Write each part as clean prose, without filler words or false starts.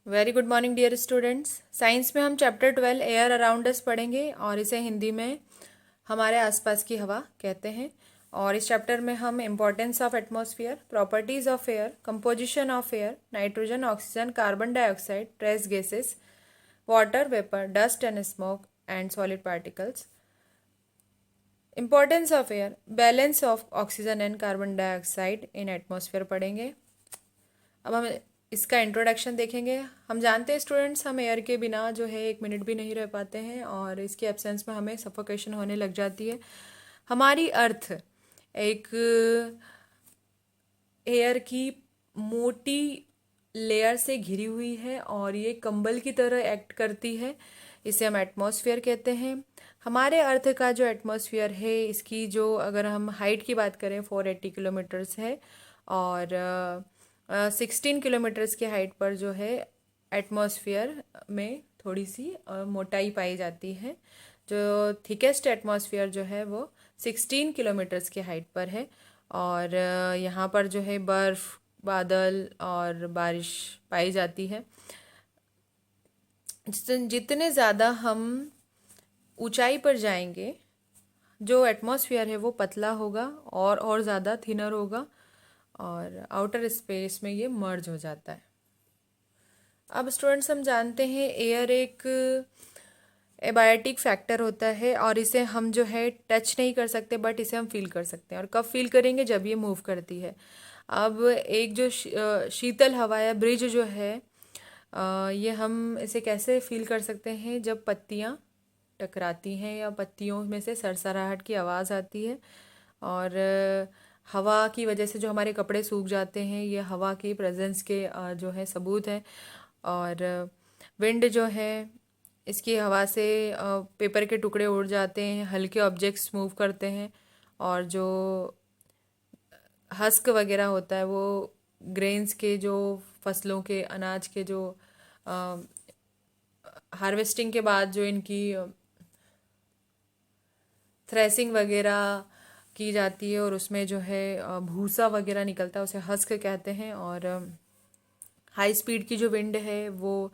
Very good morning dear students. Science में हम chapter 12 air around us पढ़ेंगे और इसे हिंदी में हमारे आसपास की हवा कहते हैं। और इस चैप्टर में हम importance of atmosphere, properties of air, composition of air, nitrogen, oxygen, carbon dioxide, trace gases, water vapour, dust and smoke and solid particles, importance of air, balance of oxygen and carbon dioxide in atmosphere पढ़ेंगे। अब हम इसका introduction देखेंगे। हम जानते हैं students, हम air के बिना जो है 1 मिनट भी नहीं रह पाते हैं और इसके एब्सेंस में हमें सफोकेशन होने लग जाती है। हमारी अर्थ एक एयर की मोटी लेयर से घिरी हुई है और ये कंबल की तरह एक्ट करती है। इसे हम एटमॉस्फेयर कहते हैं। हमारे अर्थ का जो एटमॉस्फेयर है, इसकी जो अगर हम हाइट की बात करें 480 किलोमीटर्स है और 16 किलोमीटर्स की हाइट पर जो है एटमॉस्फेयर में थोड़ी सी मोटाई पाई जाती है। जो थिकेस्ट एटमॉस्फेयर जो है वो 16 किलोमीटर्स की हाइट पर है और यहाँ पर जो है बर्फ़, बादल और बारिश पाई जाती है। जितने ज़्यादा हम ऊंचाई पर जाएंगे, जो एटमॉस्फेयर है वो पतला होगा और ज़्यादा थिनर होगा और आउटर स्पेस में ये मर्ज हो जाता है। अब स्टूडेंट्स, हम जानते हैं एयर एक एबायोटिक फैक्टर होता है और इसे हम जो है टच नहीं कर सकते, बट इसे हम फील कर सकते हैं। और कब फील करेंगे? जब ये मूव करती है। अब एक जो शीतल हवा या ब्रिज जो है, ये हम इसे कैसे फील कर सकते हैं? जब पत्तियाँ टकराती हैं या पत्तियों में से सरसराहट की आवाज़ आती है और हवा की वजह से जो हमारे कपड़े सूख जाते हैं, ये हवा की प्रेजेंस के जो है सबूत है। और विंड जो है, इसकी हवा से पेपर के टुकड़े उड़ जाते हैं, हल्के ऑब्जेक्ट्स मूव करते हैं और जो हस्क वगैरह होता है वो ग्रेन्स के, जो फसलों के, अनाज के जो हार्वेस्टिंग के बाद जो इनकी थ्रेसिंग वगैरह की जाती है और उसमें जो है भूसा वगैरह निकलता है, उसे हस्क कहते हैं। और हाई स्पीड की जो विंड है वो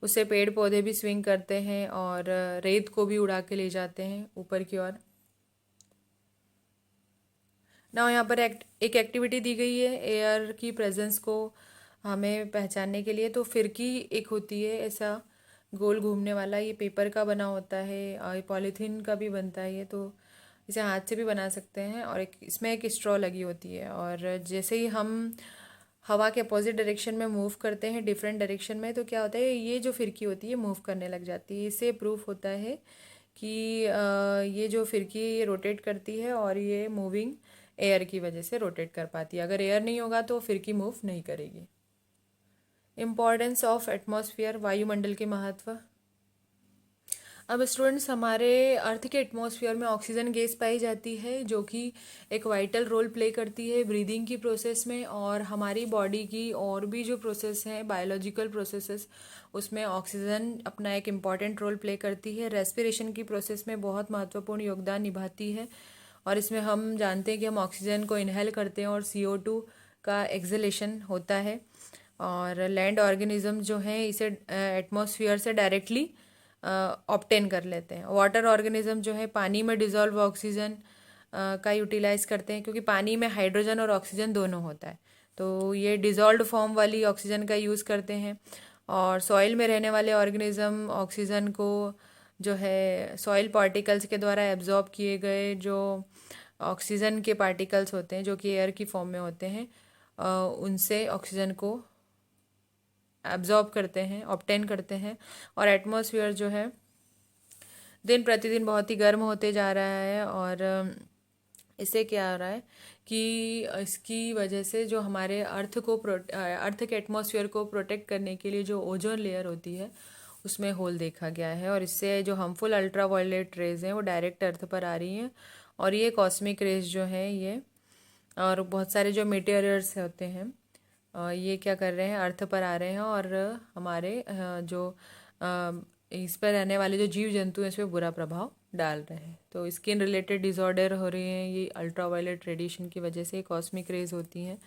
उससे पेड़ पौधे भी स्विंग करते हैं और रेत को भी उड़ा के ले जाते हैं ऊपर की ओर। ना यहाँ पर एक एक्टिविटी दी गई है एयर की प्रेजेंस को हमें पहचानने के लिए। तो फिरकी एक होती है, ऐसा गोल घूमने वाला, ये पेपर का बना होता है और पॉलीथीन का भी बनता है ये, तो इसे हाथ से भी बना सकते हैं। और इसमें एक स्ट्रॉ लगी होती है और जैसे ही हम हवा के अपोजिट डायरेक्शन में मूव करते हैं, डिफरेंट डायरेक्शन में, तो क्या होता है, ये जो फिरकी होती है मूव करने लग जाती है। इससे प्रूफ होता है कि ये जो फिरकी रोटेट करती है और ये मूविंग एयर की वजह से रोटेट कर पाती है। अगर एयर नहीं होगा तो फिरकी मूव नहीं करेगी। इम्पॉर्टेंस ऑफ एटमॉस्फेयर, वायुमंडल के महत्व। अब स्टूडेंट्स, हमारे अर्थ के एटमॉस्फेयर में ऑक्सीजन गैस पाई जाती है जो कि एक वाइटल रोल प्ले करती है ब्रीदिंग की प्रोसेस में। और हमारी बॉडी की और भी जो प्रोसेस हैं, बायोलॉजिकल प्रोसेसेस, उसमें ऑक्सीजन अपना एक इम्पॉर्टेंट रोल प्ले करती है। रेस्पिरेशन की प्रोसेस में बहुत महत्वपूर्ण योगदान निभाती है और इसमें हम जानते हैं कि हम ऑक्सीजन को इनहेल करते हैं और CO2 का एक्सलेशन होता है। और लैंड ऑर्गेनिज्म जो हैं इसे एटमॉस्फेयर से डायरेक्टली ऑब्टेन कर लेते हैं। वाटर ऑर्गेनिज्म जो है पानी में डिज़ोल्व ऑक्सीजन का यूटिलाइज करते हैं, क्योंकि पानी में हाइड्रोजन और ऑक्सीजन दोनों होता है, तो ये डिज़ोल्व फॉर्म वाली ऑक्सीजन का यूज़ करते हैं। और सॉइल में रहने वाले ऑर्गेनिज्म ऑक्सीजन को जो है सॉइल पार्टिकल्स के द्वारा एब्जॉर्ब किए गए जो ऑक्सीजन के पार्टिकल्स होते हैं, जो कि एयर की फॉर्म में होते हैं, उनसे ऑक्सीजन को एब्जॉर्ब करते हैं, ऑब्टेन करते हैं। और एटमॉस्फेयर जो है दिन प्रतिदिन बहुत ही गर्म होते जा रहा है और इससे क्या हो रहा है कि इसकी वजह से जो हमारे अर्थ के एटमॉस्फेयर को प्रोटेक्ट करने के लिए जो ओजोन लेयर होती है उसमें होल देखा गया है और इससे जो हार्मफुल अल्ट्रा वायलेट रेज हैं वो डायरेक्ट अर्थ पर आ रही हैं। और ये कॉस्मिक रेज जो है ये, और बहुत सारे जो मीटेरियल्स होते हैं, ये क्या कर रहे हैं, अर्थ पर आ रहे हैं और हमारे जो इस पर रहने वाले जो जीव जंतु हैं इस पर बुरा प्रभाव डाल रहे हैं। तो स्किन रिलेटेड डिसऑर्डर हो रहे हैं, ये अल्ट्रावायलेट रेडिएशन की वजह से कॉस्मिक रेज होती हैं,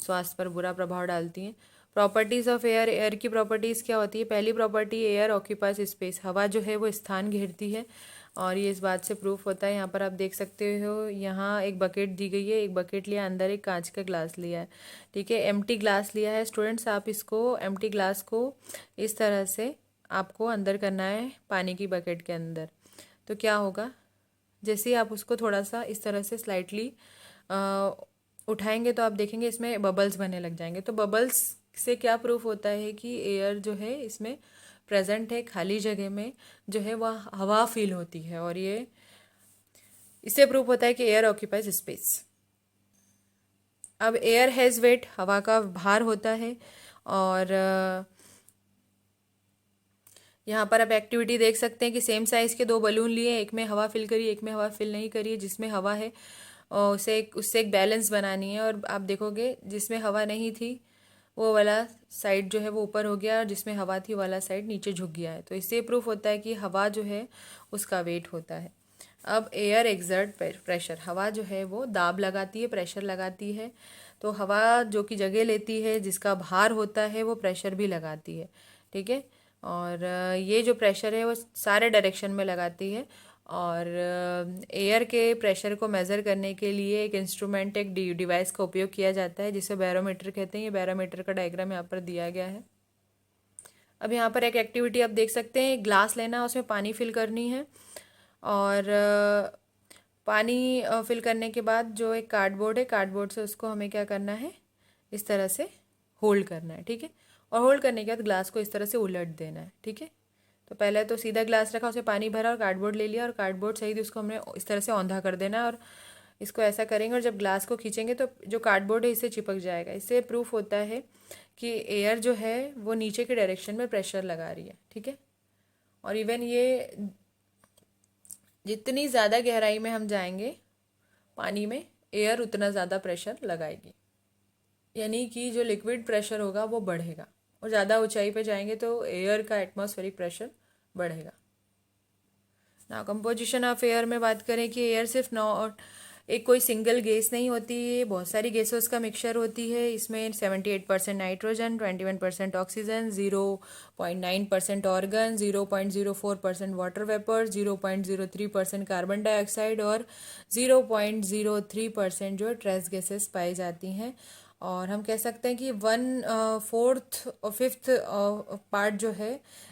स्वास्थ्य पर बुरा प्रभाव डालती हैं। प्रॉपर्टीज़ ऑफ एयर, एयर की प्रॉपर्टीज़ क्या होती है? पहली प्रॉपर्टी, एयर ऑक्यूपाइज स्पेस, हवा जो है वो स्थान घेरती है, और ये इस बात से प्रूफ होता है। यहाँ पर आप देख सकते हो, यहाँ एक बकेट दी गई है, एक बकेट लिया, अंदर एक कांच का ग्लास लिया है, ठीक है, एम्प्टी ग्लास लिया है। स्टूडेंट्स, आप इसको एम्प्टी ग्लास को इस तरह से आपको अंदर करना है पानी की बकेट के अंदर। तो क्या होगा, जैसे ही आप उसको थोड़ा सा इस तरह से स्लाइटली उठाएंगे तो आप देखेंगे इसमें बबल्स बनने लग जाएंगे। तो बबल्स से क्या प्रूफ होता है कि एयर जो है इसमें प्रेजेंट है, खाली जगह में जो है वह हवा फील होती है, और ये इससे प्रूफ होता है कि एयर ऑक्यूपाइज स्पेस। अब एयर हैज़ वेट, हवा का भार होता है, और यहाँ पर आप एक्टिविटी देख सकते हैं कि सेम साइज़ के दो बलून लिए, एक में हवा फिल करिए, एक में हवा फिल नहीं करिए। जिसमें हवा है और उससे एक बैलेंस बनानी है, और आप देखोगे जिसमें हवा नहीं थी वो वाला साइड जो है वो ऊपर हो गया, और जिसमें हवा थी वाला साइड नीचे झुक गया है। तो इससे प्रूफ होता है कि हवा जो है उसका वेट होता है। अब एयर एक्सर्ट प्रेशर, हवा जो है वो दाब लगाती है, प्रेशर लगाती है। तो हवा जो कि जगह लेती है, जिसका भार होता है, वो प्रेशर भी लगाती है, ठीक है। और ये जो प्रेशर है वो सारे डायरेक्शन में लगाती है। और एयर के प्रेशर को मेज़र करने के लिए एक इंस्ट्रूमेंट, एक डिवाइस का उपयोग किया जाता है, जिसे बैरोमीटर कहते हैं। ये बैरोमीटर का डायग्राम यहाँ पर दिया गया है। अब यहाँ पर एक एक्टिविटी आप देख सकते हैं, ग्लास लेना है, उसमें पानी फिल करनी है, और पानी फिल करने के बाद जो एक कार्डबोर्ड है, कार्डबोर्ड से उसको हमें क्या करना है, इस तरह से होल्ड करना है, ठीक है। और होल्ड करने के बाद ग्लास को इस तरह से उलट देना है, ठीक है। तो पहले तो सीधा ग्लास रखा, उसमें पानी भरा और कार्डबोर्ड ले लिया, और कार्डबोर्ड सही थी उसको हमने इस तरह से औंधा कर देना है, और इसको ऐसा करेंगे, और जब ग्लास को खींचेंगे तो जो कार्डबोर्ड है इससे चिपक जाएगा। इससे प्रूफ होता है कि एयर जो है वो नीचे के डायरेक्शन में प्रेशर लगा रही है, ठीक है। और इवन ये जितनी ज़्यादा गहराई में हम जाएंगे पानी में, एयर उतना ज़्यादा प्रेशर लगाएगी, यानी कि जो लिक्विड प्रेशर होगा वो बढ़ेगा, और ज़्यादा ऊंचाई पे जाएंगे तो एयर का एटमॉस्फेरिक प्रेशर बढ़ेगा। ना कंपोजिशन ऑफ एयर में बात करें कि एयर सिर्फ एक कोई सिंगल गैस नहीं होती है, बहुत सारी गैसों का मिक्सचर होती है। इसमें 78% nitrogen, 21% oxygen, 0.9% organ, 0.04% water vapour, 0.03% carbon dioxide, और 0.03% जो ट्रेस गैसेस पाई जाती हैं। और हम कह सकते हैं कि 1/4 और 5th पार्ट जो है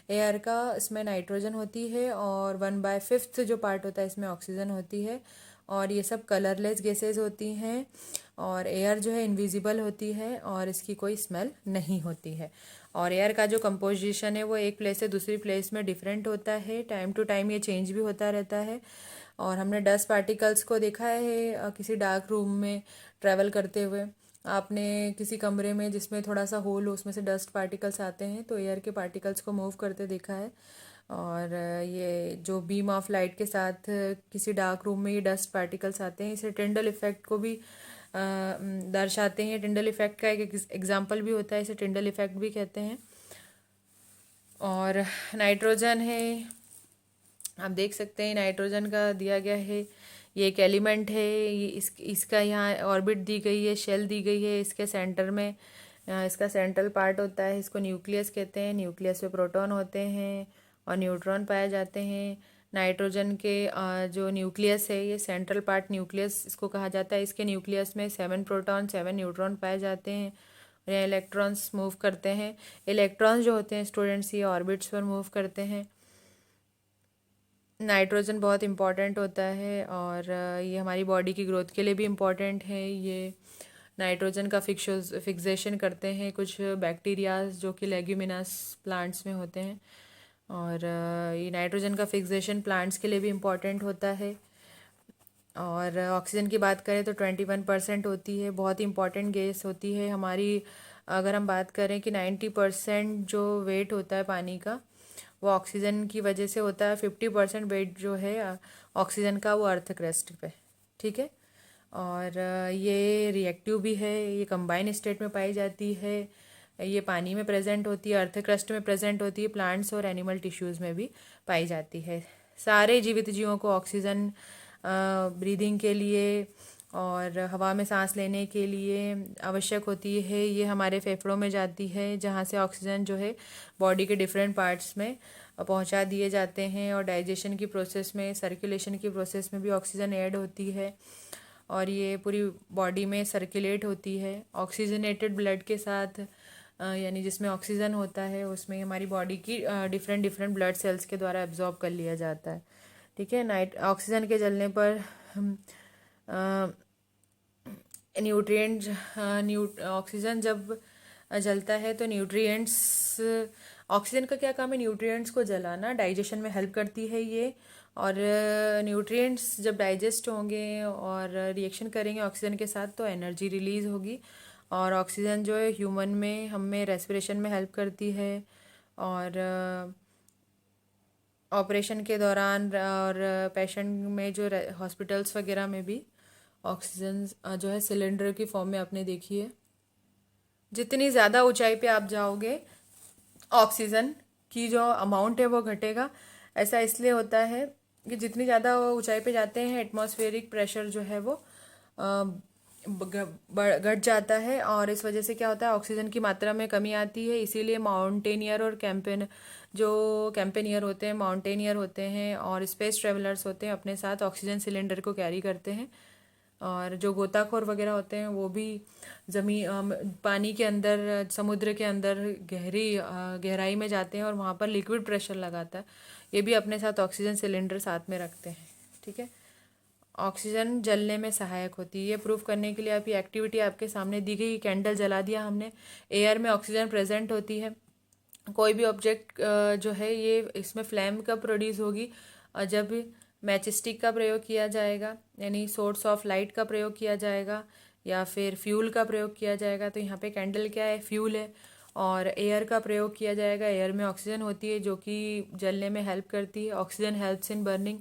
एयर का, इसमें नाइट्रोजन होती है, और 1/5 जो पार्ट होता है इसमें ऑक्सीजन होती है। और ये सब कलरलेस गैसेज होती हैं, और एयर जो है इनविजिबल होती है, और इसकी कोई स्मेल नहीं होती है। और एयर का जो कंपोजिशन है वो एक प्लेस से दूसरी प्लेस में डिफरेंट होता है, टाइम टू टाइम ये चेंज भी होता रहता है। और हमने डस्ट पार्टिकल्स को देखा है किसी डार्क रूम में ट्रैवल करते हुए। आपने किसी कमरे में जिसमें थोड़ा सा होल हो, उसमें से डस्ट पार्टिकल्स आते हैं, तो एयर के पार्टिकल्स को मूव करते देखा है। और ये जो बीम ऑफ लाइट के साथ किसी डार्क रूम में ये डस्ट पार्टिकल्स आते हैं, इसे टिंडल इफेक्ट को भी दर्शाते हैं। टिंडल इफेक्ट का एक एग्जांपल भी होता है, इसे टिंडल इफेक्ट भी कहते हैं। और नाइट्रोजन है, आप देख सकते हैं नाइट्रोजन का दिया गया है, ये एक एलिमेंट है। ये इसका यहाँ ऑर्बिट दी गई है, शेल दी गई है, इसके सेंटर में इसका सेंट्रल पार्ट होता है, इसको न्यूक्लियस कहते हैं। न्यूक्लियस में प्रोटॉन होते हैं और न्यूट्रॉन पाए जाते हैं। नाइट्रोजन के जो न्यूक्लियस है, ये सेंट्रल पार्ट न्यूक्लियस इसको कहा जाता है। इसके न्यूक्लियस में 7 प्रोटॉन 7 न्यूट्रॉन पाए जाते हैं, और यहाँ इलेक्ट्रॉन्स मूव करते हैं। इलेक्ट्रॉन्स जो होते हैं स्टूडेंट्स, ये ऑर्बिट्स पर मूव करते हैं। नाइट्रोजन बहुत इम्पॉर्टेंट होता है, और ये हमारी बॉडी की ग्रोथ के लिए भी इम्पॉर्टेंट है। ये नाइट्रोजन का फिक्सेशन करते हैं कुछ बैक्टीरियाज जो कि लेग्यूमिनस प्लांट्स में होते हैं, और ये नाइट्रोजन का फिक्सेशन प्लांट्स के लिए भी इम्पॉर्टेंट होता है। और ऑक्सीजन की बात करें तो 21% होती है, बहुत ही इम्पॉर्टेंट गैस होती है हमारी। अगर हम बात करें कि 90% जो वेट होता है पानी का वो ऑक्सीजन की वजह से होता है, 50% वेट जो है ऑक्सीजन का वो अर्थ क्रस्ट पे, ठीक है। और ये रिएक्टिव भी है, ये कंबाइन स्टेट में पाई जाती है, ये पानी में प्रेजेंट होती है, अर्थ क्रस्ट में प्रेजेंट होती है, प्लांट्स और एनिमल टिश्यूज़ में भी पाई जाती है। सारे जीवित जीवों को ऑक्सीजन ब्रीदिंग के लिए और हवा में सांस लेने के लिए आवश्यक होती है। ये हमारे फेफड़ों में जाती है, जहाँ से ऑक्सीजन जो है बॉडी के डिफरेंट पार्ट्स में पहुँचा दिए जाते हैं। और डाइजेशन की प्रोसेस में, सर्कुलेशन की प्रोसेस में भी ऑक्सीजन ऐड होती है और ये पूरी बॉडी में सर्कुलेट होती है। ऑक्सीजनेटेड ब्लड के साथ यानी जिसमें ऑक्सीजन होता है उसमें हमारी बॉडी की डिफरेंट डिफरेंट ब्लड सेल्स के द्वारा एब्जॉर्ब कर लिया जाता है। ठीक है। नाइट ऑक्सीजन के जलने पर हम न्यूट्रिएंट्स ऑक्सीजन जब जलता है तो न्यूट्रिएंट्स, ऑक्सीजन का क्या काम है, न्यूट्रिएंट्स को जलाना, डाइजेशन में हेल्प करती है ये। और न्यूट्रिएंट्स जब डाइजेस्ट होंगे और रिएक्शन करेंगे ऑक्सीजन के साथ तो एनर्जी रिलीज़ होगी। और ऑक्सीजन जो है ह्यूमन में हमें रेस्पिरेशन में हेल्प करती है। और ऑपरेशन के दौरान और पेशेंट में जो हॉस्पिटल्स वगैरह में भी ऑक्सीजन जो है सिलेंडर की फॉर्म में आपने देखी है। जितनी ज़्यादा ऊंचाई पे आप जाओगे ऑक्सीजन की जो अमाउंट है वो घटेगा। ऐसा इसलिए होता है कि जितनी ज़्यादा ऊंचाई पे जाते हैं एटमॉस्फेरिक प्रेशर जो है वो घट जाता है और इस वजह से क्या होता है, ऑक्सीजन की मात्रा में कमी आती है। इसीलिए माउंटेनियर और कैंपेनियर होते हैं, माउंटेनियर होते हैं और स्पेस ट्रेवलर्स होते हैं, अपने साथ ऑक्सीजन सिलेंडर को कैरी करते हैं। और जो गोताखोर वगैरह होते हैं वो भी पानी के अंदर, समुद्र के अंदर गहराई में जाते हैं और वहाँ पर लिक्विड प्रेशर लगाता है, ये भी अपने साथ ऑक्सीजन सिलेंडर साथ में रखते हैं। ठीक है। ऑक्सीजन जलने में सहायक होती है। ये प्रूफ करने के लिए आप ये एक्टिविटी आपके सामने दी गई, कैंडल जला दिया हमने, एयर में ऑक्सीजन प्रेजेंट होती है। कोई भी ऑब्जेक्ट जो है ये इसमें फ्लेम कब प्रोड्यूस होगी, जब मैचस्टिक का प्रयोग किया जाएगा, यानी सोर्स ऑफ लाइट का प्रयोग किया जाएगा या फिर फ्यूल का प्रयोग किया जाएगा। तो यहाँ पे कैंडल क्या है, फ्यूल है। और एयर का प्रयोग किया जाएगा, एयर में ऑक्सीजन होती है जो कि जलने में हेल्प करती है। Oxygen helps in burning.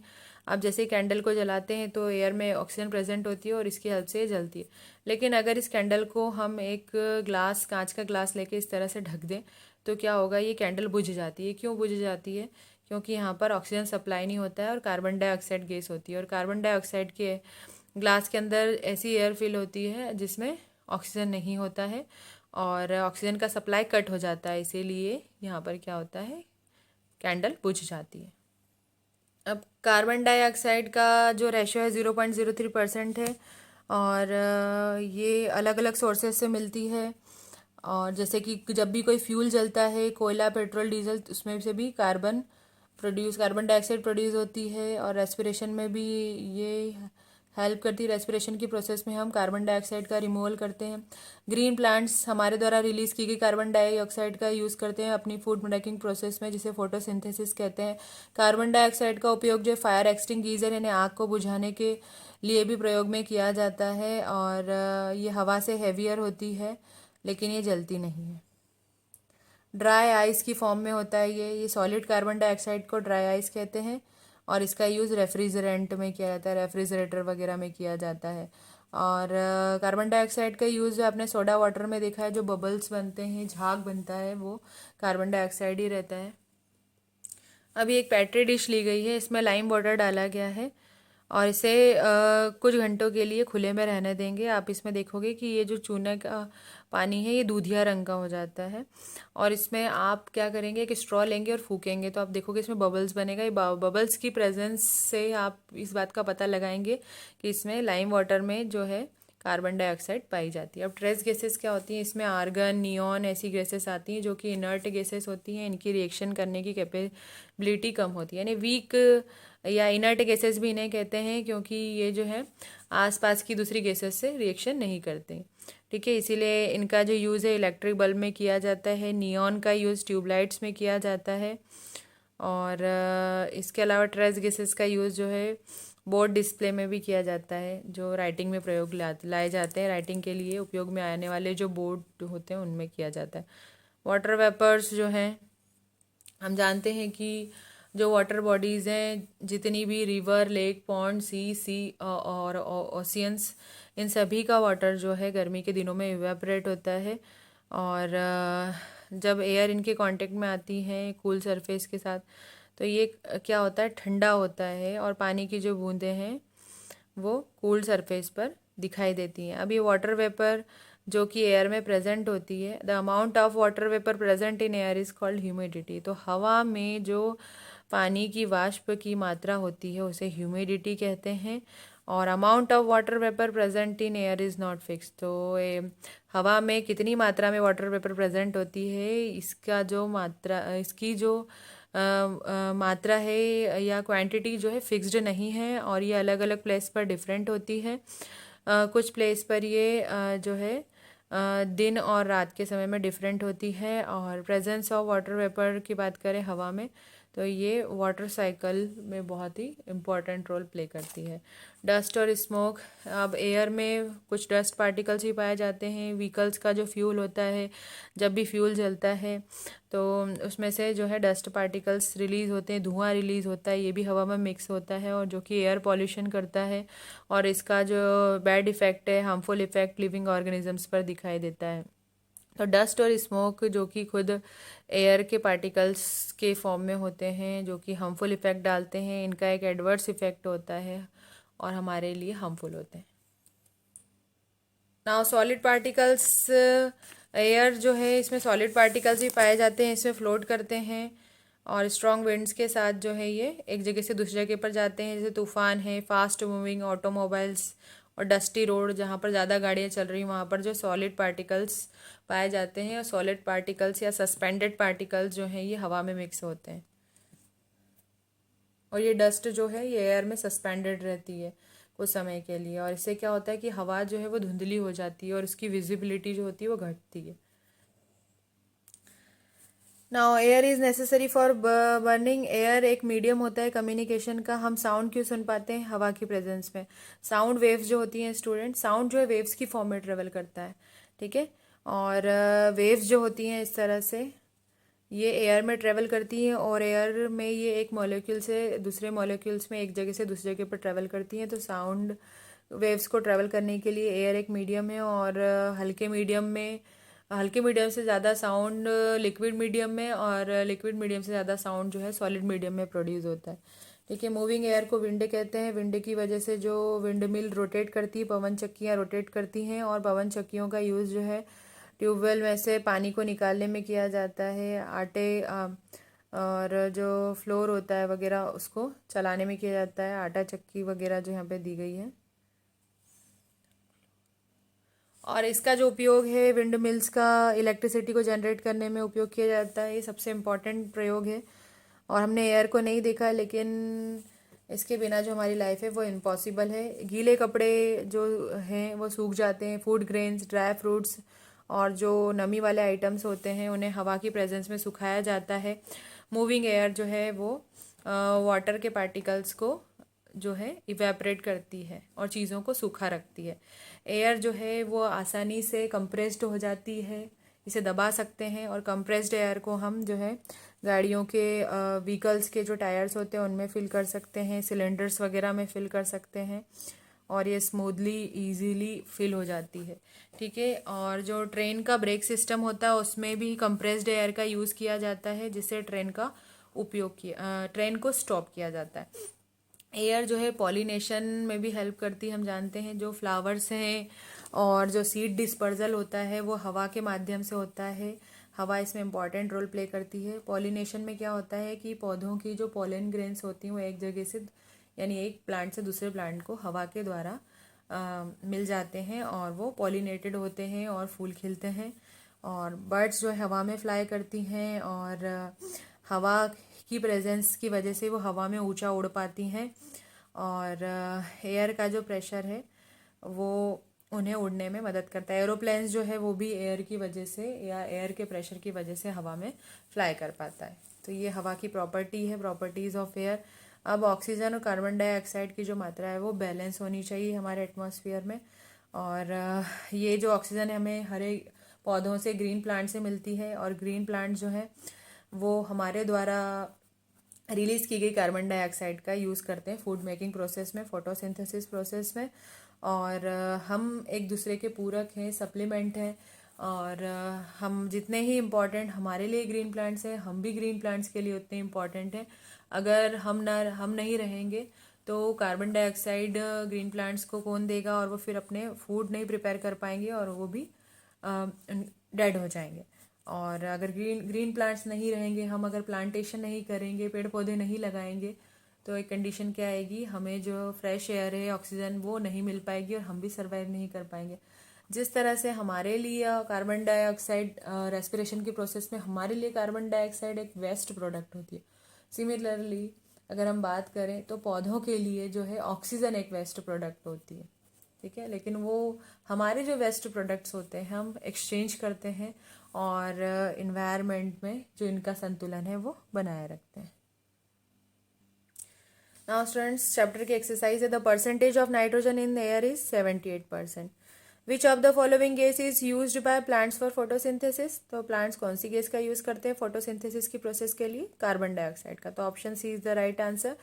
आप जैसे कैंडल को जलाते हैं तो एयर में ऑक्सीजन प्रेजेंट होती है और इसकी हेल्प से ये जलती है। लेकिन अगर इस कैंडल को हम एक ग्लास, कांच का ग्लास लेके इस तरह से ढक दें तो क्या होगा, ये कैंडल बुझ जाती है। क्यों बुझ जाती है? क्योंकि यहाँ पर ऑक्सीजन सप्लाई नहीं होता है और कार्बन डाइऑक्साइड गैस होती है। और कार्बन डाइऑक्साइड के ग्लास के अंदर ऐसी एयर फिल होती है जिसमें ऑक्सीजन नहीं होता है और ऑक्सीजन का सप्लाई कट हो जाता है, इसीलिए यहाँ पर क्या होता है, कैंडल बुझ जाती है। अब कार्बन डाइऑक्साइड का जो रेशो है 0.03% है और ये अलग अलग सोर्सेज से मिलती है। और जैसे कि जब भी कोई फ्यूल जलता है, कोयला, पेट्रोल, डीजल, उसमें से भी कार्बन डाइऑक्साइड प्रोड्यूस होती है। और रेस्पिरेशन में भी ये हेल्प करती है। रेस्पिरेशन की प्रोसेस में हम कार्बन डाइऑक्साइड का रिमूवल करते हैं। ग्रीन प्लांट्स हमारे द्वारा रिलीज की गई कार्बन डाइऑक्साइड का यूज़ करते हैं अपनी फूड मेकिंग प्रोसेस में, जिसे फोटोसिंथेसिस कहते हैं। कार्बन डाइऑक्साइड का उपयोग जो फायर एक्सटिंग्विशर यानी आग को बुझाने के लिए भी प्रयोग में किया जाता है। और ये हवा से हैवियर होती है लेकिन ये जलती नहीं है। ड्राई आइस की फॉर्म में होता है ये सॉलिड कार्बन डाइऑक्साइड को ड्राई आइस कहते हैं और इसका यूज़ रेफ्रिजरेंट में किया जाता है, रेफ्रिजरेटर वगैरह में किया जाता है। और कार्बन डाइऑक्साइड का यूज़ जो आपने सोडा वाटर में देखा है, जो बबल्स बनते हैं, झाग बनता है, वो कार्बन डाइऑक्साइड ही रहता है। अभी एक पेट्री डिश ली गई है, इसमें लाइम वाटर डाला गया है और इसे कुछ घंटों के लिए खुले में रहने देंगे। आप इसमें देखोगे कि ये जो चूने का पानी है ये दूधिया रंग का हो जाता है। और इसमें आप क्या करेंगे, एक स्ट्रॉ लेंगे और फूकेंगे तो आप देखोगे इसमें बबल्स बनेगा। ये बबल्स की प्रेजेंस से आप इस बात का पता लगाएंगे कि इसमें लाइम वाटर में जो है कार्बन डाइऑक्साइड पाई जाती है। अब ट्रेस गैसेस क्या होती हैं, इसमें आर्गन, नियॉन ऐसी गैसेस आती हैं जो कि इनर्ट गैसेस होती हैं। इनकी रिएक्शन करने की कैपेबिलिटी कम होती है, यानी वीक या इनर्ट गैसेस भी इन्हें कहते हैं, क्योंकि ये जो है आसपास की दूसरी गैसेस से रिएक्शन नहीं करते। ठीक है, इसीलिए इनका जो यूज़ है इलेक्ट्रिक बल्ब में किया जाता है। नियॉन का यूज़ ट्यूबलाइट्स में किया जाता है। और इसके अलावा ट्रेस गैसेस का यूज़ जो है बोर्ड डिस्प्ले में भी किया जाता है, जो राइटिंग में प्रयोग लाए जाते हैं। राइटिंग के लिए उपयोग में आने वाले जो बोर्ड होते हैं उनमें किया जाता है। वाटर वेपर्स जो हैं, हम जानते हैं कि जो वाटर बॉडीज़ हैं, जितनी भी रिवर, लेक, पॉन्ड, सी और ओशियंस, इन सभी का वाटर जो है गर्मी के दिनों में इवेपोरेट होता है। और जब एयर इनके कांटेक्ट में आती है कूल सरफेस के साथ तो ये क्या होता है, ठंडा होता है और पानी की जो बूंदें हैं वो कूल सरफेस पर दिखाई देती हैं। अब ये वाटर वेपर जो कि एयर में प्रेजेंट होती है, the amount of water vapour present in air is called humidity. तो हवा में जो पानी की वाष्प की मात्रा होती है उसे ह्यूमिडिटी कहते हैं। और amount of water vapour present in air is not fix. तो हवा में कितनी मात्रा में वाटर वेपर प्रेजेंट होती है, इसका जो मात्रा, इसकी जो मात्रा है या क्वांटिटी जो है फिक्स्ड नहीं है, और ये अलग अलग प्लेस पर डिफरेंट होती है। कुछ प्लेस पर ये जो है दिन और रात के समय में डिफरेंट होती है। और प्रेजेंस ऑफ वाटर वेपर की बात करें हवा में, तो ये वाटर साइकिल में बहुत ही इम्पोर्टेंट रोल प्ले करती है। डस्ट और स्मोक, अब एयर में कुछ डस्ट पार्टिकल्स भी पाए जाते हैं। व्हीकल्स का जो फ्यूल होता है, जब भी फ्यूल जलता है तो उसमें से जो है डस्ट पार्टिकल्स रिलीज़ होते हैं, धुआं रिलीज़ होता है, ये भी हवा में मिक्स होता है और जो कि एयर पॉल्यूशन करता है। और इसका जो बैड इफ़ेक्ट है, हार्मफुल इफ़ेक्ट लिविंग ऑर्गेनिजम्स पर दिखाई देता है। तो डस्ट और स्मोक जो कि खुद एयर के पार्टिकल्स के फॉर्म में होते हैं, जो कि हार्मफुल इफ़ेक्ट डालते हैं, इनका एक एडवर्स इफ़ेक्ट होता है और हमारे लिए हार्मफुल होते हैं। नाउ सॉलिड पार्टिकल्स, एयर जो है इसमें सॉलिड पार्टिकल्स भी पाए जाते हैं, इसमें फ्लोट करते हैं और स्ट्रॉन्ग विंड्स के साथ जो है ये एक जगह से दूसरी जगह पर जाते हैं। जैसे तूफान है, फास्ट मूविंग ऑटोमोबाइल्स और डस्टी रोड, जहाँ पर ज़्यादा गाड़ियाँ चल रही हैं वहाँ पर जो सॉलिड पार्टिकल्स पाए जाते हैं। और सॉलिड पार्टिकल्स या सस्पेंडेड पार्टिकल्स जो हैं ये हवा में मिक्स होते हैं। और ये डस्ट जो है ये एयर में सस्पेंडेड रहती है कुछ समय के लिए, और इससे क्या होता है कि हवा जो है वो धुंधली हो जाती है और उसकी विजिबिलिटी जो होती है वो घटती है। Now air is necessary for burning. Air एक मीडियम होता है कम्युनिकेशन का। हम साउंड क्यों सुन पाते हैं? हवा की प्रेजेंस में। साउंड वेव्स जो होती हैं स्टूडेंट, साउंड जो है वेव्स की फॉर्म में ट्रेवल करता है, ठीक है। और वेव्स जो होती हैं इस तरह से ये एयर में ट्रेवल करती हैं, और एयर में ये एक मॉलिक्यूल से दूसरे मॉलिक्यूल्स में एक जगह से दूसरी जगह पर ट्रेवल करती हैं। तो साउंड वेव्स को ट्रेवल करने के लिए एयर एक मीडियम है। और हल्के मीडियम से ज़्यादा साउंड लिक्विड मीडियम में, और लिक्विड मीडियम से ज़्यादा साउंड जो है सॉलिड मीडियम में प्रोड्यूस होता है, ठीक है। मूविंग एयर को विंड कहते हैं। विंड की वजह से जो विंड मिल रोटेट करती है, पवन चक्कियाँ रोटेट करती हैं, और पवन चक्कियों का यूज़ जो है ट्यूबवेल में से पानी को निकालने में किया जाता है। और जो फ्लोर होता है वगैरह उसको चलाने में किया जाता है। आटा चक्की वगैरह जो यहाँ पे दी गई है। और इसका जो उपयोग है विंड मिल्स का इलेक्ट्रिसिटी को जनरेट करने में उपयोग किया जाता है। ये सबसे इम्पॉर्टेंट प्रयोग है। और हमने एयर को नहीं देखा, लेकिन इसके बिना जो हमारी लाइफ है वो इम्पॉसिबल है। गीले कपड़े जो हैं वो सूख जाते हैं। फूड ग्रेन्स, ड्राई फ्रूट्स और जो नमी वाले आइटम्स होते हैं उन्हें हवा की प्रेजेंस में सुखाया जाता है। मूविंग एयर जो है वो वाटर के पार्टिकल्स को जो है इवेपरेट करती है और चीज़ों को सूखा रखती है। एयर जो है वो आसानी से कंप्रेस्ड हो जाती है, इसे दबा सकते हैं। और कंप्रेस्ड एयर को हम जो है गाड़ियों के व्हीकल्स के जो टायर्स होते हैं उनमें फिल कर सकते हैं, सिलेंडर्स वगैरह में फिल कर सकते हैं, और ये स्मूथली इजीली फिल हो जाती है, ठीक है। और जो ट्रेन का ब्रेक सिस्टम होता है उसमें भी कंप्रेस्ड एयर का यूज़ किया जाता है, जिससे ट्रेन को स्टॉप किया जाता है। एयर जो है पॉलिनेशन में भी हेल्प करती है। हम जानते हैं जो फ्लावर्स हैं और जो सीड डिस्पर्जल होता है वो हवा के माध्यम से होता है। हवा इसमें इम्पॉर्टेंट रोल प्ले करती है। पॉलिनेशन में क्या होता है कि पौधों की जो पॉलन ग्रेन्स होती हैं वो एक जगह से, यानी एक प्लांट से दूसरे प्लांट को हवा के द्वारा मिल जाते हैं, और वो पॉलिनेटेड होते हैं और फूल खिलते हैं। और बर्ड्स जो है हवा में फ्लाई करती हैं, और हवा की प्रेजेंस की वजह से वो हवा में ऊंचा उड़ पाती हैं। और एयर का जो प्रेशर है वो उन्हें उड़ने में मदद करता है। एरोप्लेन्स जो है वो भी एयर की वजह से या एयर के प्रेशर की वजह से हवा में फ्लाई कर पाता है। तो ये हवा की प्रॉपर्टी है, प्रॉपर्टीज़ ऑफ एयर। अब ऑक्सीजन और कार्बन डाइऑक्साइड की जो मात्रा है वो बैलेंस होनी चाहिए हमारे एटमॉस्फेयर में। और ये जो ऑक्सीजन है हमें हरे पौधों से, ग्रीन प्लांट से मिलती है, और ग्रीन प्लांट जो है वो हमारे द्वारा रिलीज़ की गई कार्बन डाइऑक्साइड का यूज़ करते हैं फूड मेकिंग प्रोसेस में, फोटोसिंथेसिस प्रोसेस में। और हम एक दूसरे के पूरक हैं, सप्लीमेंट हैं। और हम जितने ही इम्पॉर्टेंट हमारे लिए ग्रीन प्लांट्स हैं, हम भी ग्रीन प्लांट्स के लिए उतने इम्पॉर्टेंट हैं। अगर हम नहीं रहेंगे तो कार्बन डाइऑक्साइड ग्रीन प्लांट्स को कौन देगा, और वो फिर अपने फूड नहीं प्रिपेयर कर पाएंगे और वो भी डेड हो जाएंगे। और अगर ग्रीन ग्रीन प्लांट्स नहीं रहेंगे, हम अगर प्लांटेशन नहीं करेंगे, पेड़ पौधे नहीं लगाएंगे, तो एक कंडीशन क्या आएगी, हमें जो फ्रेश एयर है, ऑक्सीजन, वो नहीं मिल पाएगी और हम भी सर्वाइव नहीं कर पाएंगे। जिस तरह से हमारे लिए कार्बन डाइऑक्साइड रेस्पिरेशन के प्रोसेस में हमारे लिए कार्बन डाइऑक्साइड एक वेस्ट प्रोडक्ट होती है, सिमिलरली अगर हम बात करें तो पौधों के लिए जो है ऑक्सीजन एक वेस्ट प्रोडक्ट होती है। ठीक है, लेकिन वो हमारे जो वेस्ट प्रोडक्ट्स होते हैं हम एक्सचेंज करते हैं और इन्वायरमेंट में जो इनका संतुलन है वो बनाए रखते हैं। नाउ स्टूडेंट्स, चैप्टर की एक्सरसाइज है, the percentage of nitrogen in air is 78%। Which of the following gas is used by plants for photosynthesis. तो प्लांट्स कौन सी गैस का यूज करते हैं फोटोसिंथेसिस की प्रोसेस के लिए, कार्बन डाइऑक्साइड का। तो option C is the right answer.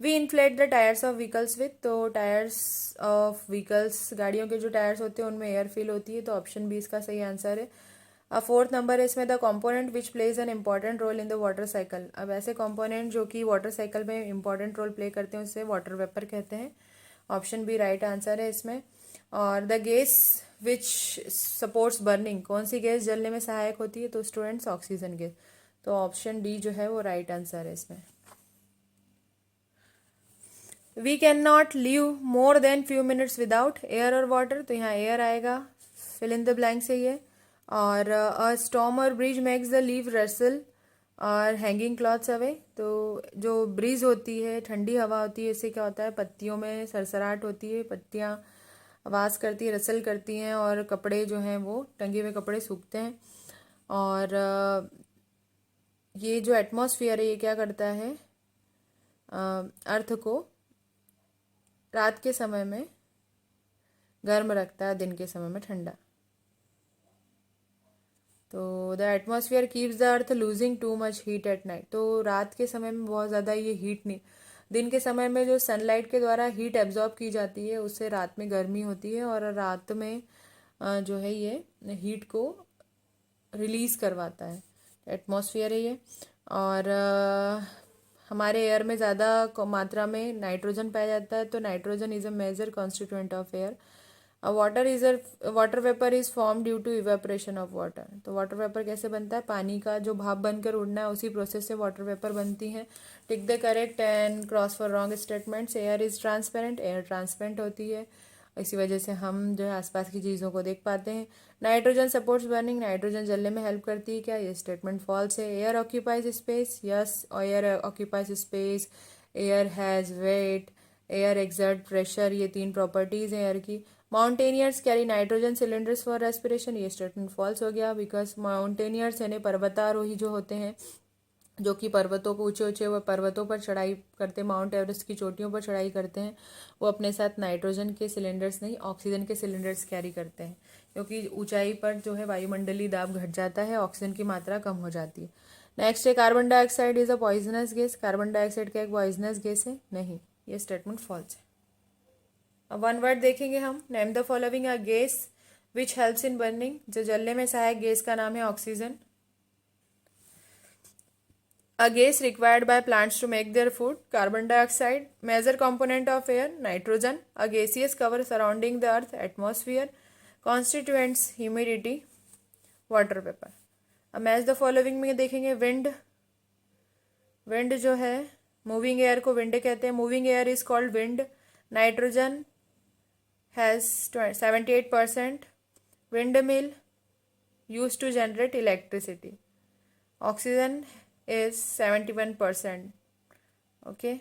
We inflate the tyres of vehicles with, तो टायर्स ऑफ व्हीकल्स, गाड़ियों के जो टायर्स होते हैं उनमें एयर फिल होती है, तो ऑप्शन बी इसका सही आंसर है। फोर्थ नंबर है इसमें, the component which plays an important role in the water cycle. अब ऐसे कॉम्पोनेंट जो कि वाटर साइकिल में इंपॉर्टेंट रोल प्ले करते हैं उसे वाटर वेपर कहते हैं। ऑप्शन बी राइट आंसर है इसमें। और the gas which supports burning, कौन सी गैस जलने में सहायक होती है, तो स्टूडेंट्स ऑक्सीजन गैस। तो ऑप्शन डी जो है वो राइट आंसर है इसमें। We can not live more than few minutes without air और वाटर, तो यहाँ एयर आएगा, फिल इन द ब्लैंक से ये। और a storm or breeze makes the leave rustle और हैंगिंग क्लॉथ्स अवे, तो जो ब्रीज होती है, ठंडी हवा होती है, इससे क्या होता है, पत्तियों में सरसराहट होती है, पत्तियाँ आवाज़ करती है, रसल करती हैं और कपड़े जो हैं वो टंगे हुए कपड़े सूखते हैं। और ये जो एटमॉस्फेयर है ये क्या करता है, अर्थ को रात के समय में गर्म रखता है, दिन के समय में ठंडा। तो the atmosphere keeps the earth losing too much heat at night, तो रात के समय में बहुत ज़्यादा ये हीट नहीं, दिन के समय में जो सनलाइट के द्वारा हीट एब्जॉर्ब की जाती है उससे रात में गर्मी होती है, और रात में जो है ये हीट को रिलीज़ करवाता है, एटमॉस्फेयर है ये। और हमारे एयर में ज़्यादा मात्रा में नाइट्रोजन पाया जाता है, तो nitrogen is a major constituent of air. Water vapour is form due to evaporation of water, तो वाटर वेपर कैसे बनता है, पानी का जो भाप बनकर उड़ना है उसी प्रोसेस से वाटर वेपर बनती है। Tick the correct and cross for wrong statements. Air is transparent, air transparent होती है, इसी वजह से हम जो है आसपास की चीज़ों को देख पाते हैं। नाइट्रोजन सपोर्ट्स बर्निंग, नाइट्रोजन जलने में हेल्प करती है क्या, ये स्टेटमेंट फॉल्स है। Air occupies space, yes air occupies space, air has wait, air exert pressure, ये तीन प्रॉपर्टीज़ हैं एयर की। Mountaineers carry nitrogen cylinders for respiration, ये स्टेटमेंट फॉल्स हो गया, बिकॉज माउंटेनियर्स यानी पर्वतारोही जो होते हैं, जो कि पर्वतों को ऊंचे ऊंचे वो पर्वतों पर चढ़ाई करते हैं, माउंट एवरेस्ट की चोटियों पर चढ़ाई करते हैं, वो अपने साथ नाइट्रोजन के सिलेंडर्स नहीं ऑक्सीजन के सिलेंडर्स कैरी करते हैं, क्योंकि ऊंचाई पर जो है वायुमंडलीय दाब घट जाता है, ऑक्सीजन की मात्रा कम हो जाती है। नेक्स्ट है, carbon dioxide is a poisonous gas. Carbon dioxide क्या एक पॉइजनस गैस है, नहीं, ये स्टेटमेंट फॉल्स है। अब वन वर्ड देखेंगे हम, name the following a gas which helps in burning, जो जलने में सहायक गैस का नाम है oxygen. A gas required by plants to make their food, carbon dioxide. Major component of air, nitrogen. A gaseous cover surrounding the earth, atmosphere. Constituents, humidity, water vapor. अब match the following में देखेंगे, wind, wind जो है moving air को wind कहते हैं, moving air is called wind. Nitrogen has 78%, wind mill use to generate electricity, oxygen is 71%. Okay.